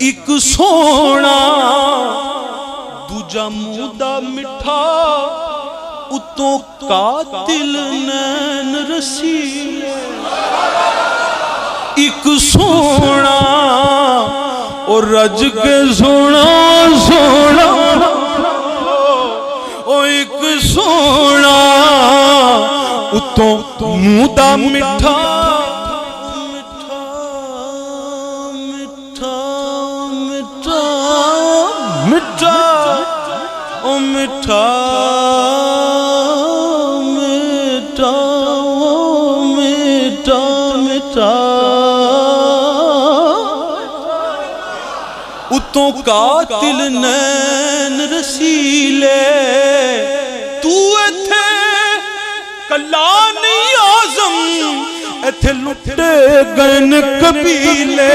एक सोना दूजा मुदा मिठा उतों कातिल नैन रसीले। एक सोना और रज के सोना सोना ओ एक सोना उतों मुदा मिठा मिठा ओ मिठा मिठा ओ मिठा मिठा उतों कातिल नैन रसीले। तू इत्थे कला नहीं आज़म इत्थे लुटे गए न कबीले।